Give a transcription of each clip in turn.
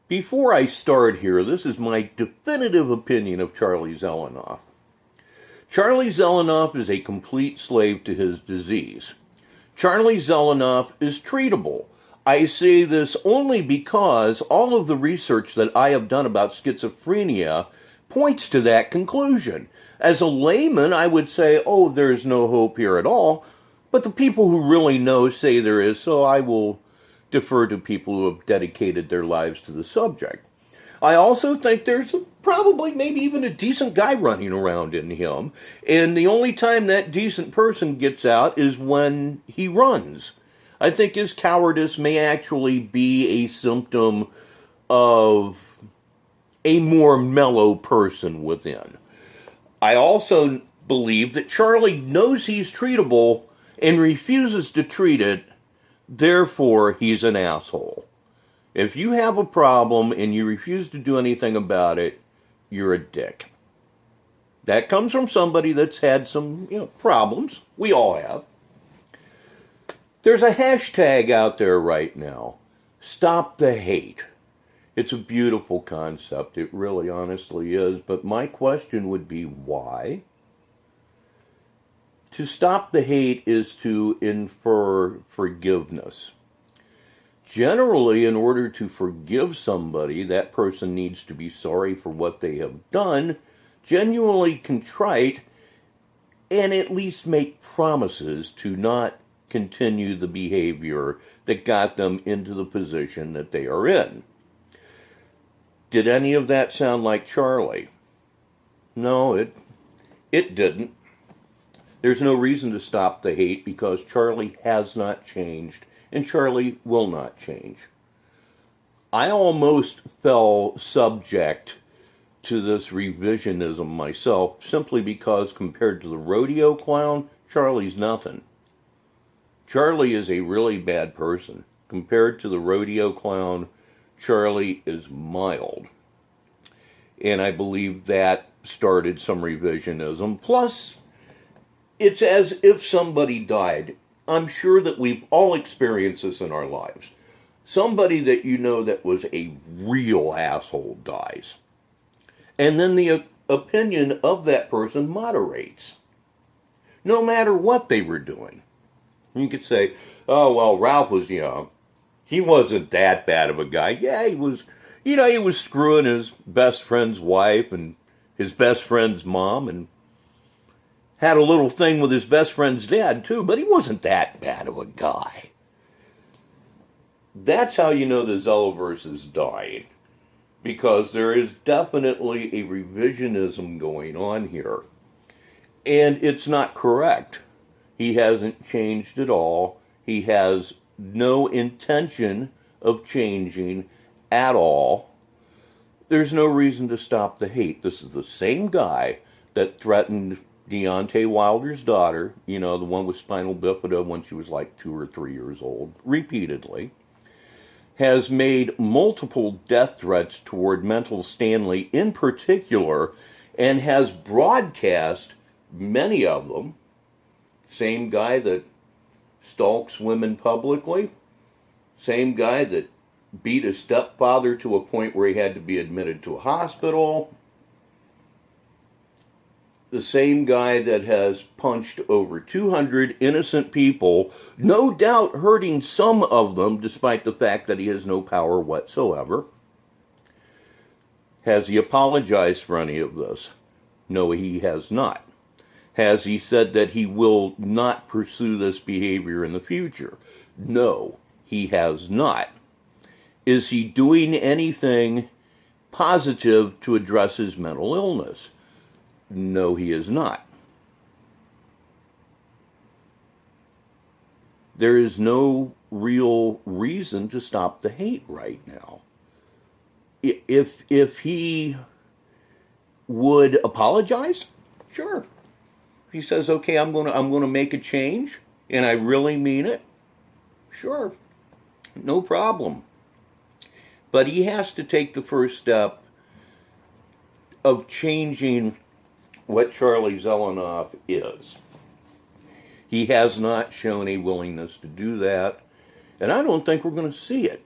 Before I start here, this is my definitive opinion of Charlie Zelenoff. Charlie Zelenoff is a complete slave to his disease. Charlie Zelenoff is treatable. I say this only because all of the research that I have done about schizophrenia points to that conclusion. As a layman, I would say, oh, there's no hope here at all. But the people who really know say there is, so I will defer to people who have dedicated their lives to the subject. I also think there's probably maybe even a decent guy running around in him, and the only time that decent person gets out is when he runs. I think his cowardice may actually be a symptom of a more mellow person within. I also believe that Charlie knows he's treatable and refuses to treat it. Therefore, he's an asshole. If you have a problem and you refuse to do anything about it, you're a dick. That comes from somebody that's had some, problems. We all have. There's a hashtag out there right now. Stop the hate. It's a beautiful concept. It really honestly is. But my question would be why? To stop the hate is to infer forgiveness. Generally, in order to forgive somebody, that person needs to be sorry for what they have done, genuinely contrite, and at least make promises to not continue the behavior that got them into the position that they are in. Did any of that sound like Charlie? No, it didn't. There's no reason to stop the hate because Charlie has not changed and Charlie will not change. I almost fell subject to this revisionism myself simply because compared to the rodeo clown, Charlie's nothing. Charlie is a really bad person. Compared to the rodeo clown, Charlie is mild. And I believe that started some revisionism. Plus, it's as if somebody died. I'm sure that we've all experienced this in our lives. Somebody that you know that was a real asshole dies. And then the opinion of that person moderates. No matter what they were doing. You could say, oh, well, Ralph was, he wasn't that bad of a guy. Yeah, he was screwing his best friend's wife and his best friend's mom and had a little thing with his best friend's dad, too, but he wasn't that bad of a guy. That's how you know the Zelloverse is dying, because there is definitely a revisionism going on here, and it's not correct. He hasn't changed at all. He has no intention of changing at all. There's no reason to stop the hate. This is the same guy that threatened Deontay Wilder's daughter, the one with spinal bifida when she was like 2 or 3 years old, repeatedly, has made multiple death threats toward Mental Stanley in particular, and has broadcast many of them. Same guy that stalks women publicly, same guy that beat his stepfather to a point where he had to be admitted to a hospital, the same guy that has punched over 200 innocent people, no doubt hurting some of them despite the fact that he has no power whatsoever. Has he apologized for any of this? No, he has not. Has he said that he will not pursue this behavior in the future? No, he has not. Is he doing anything positive to address his mental illness? No, he is not. There is no real reason to stop the hate right now. If he would apologize, sure. If he says, okay, I'm gonna make a change, and I really mean it, sure, no problem. But he has to take the first step of changing what Charlie Zelenoff is. He has not shown a willingness to do that, and I don't think we're going to see it.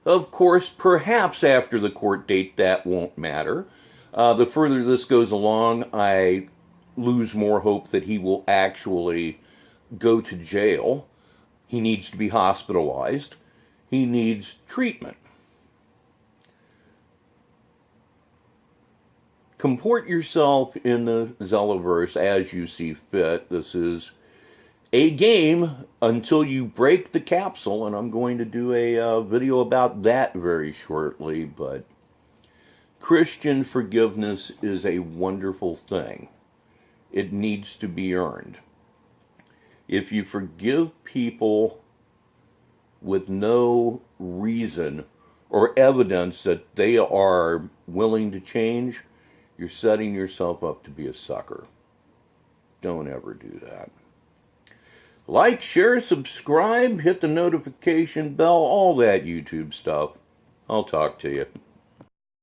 Of course, perhaps after the court date that won't matter. The further this goes along, I lose more hope that he will actually go to jail. He needs to be hospitalized. He needs treatment. Comport yourself in the Zelloverse as you see fit. This is a game until you break the capsule, and I'm going to do a video about that very shortly, but Christian forgiveness is a wonderful thing. It needs to be earned. If you forgive people with no reason or evidence that they are willing to change, you're setting yourself up to be a sucker. Don't ever do that. Like, share, subscribe, hit the notification bell, all that YouTube stuff. I'll talk to you.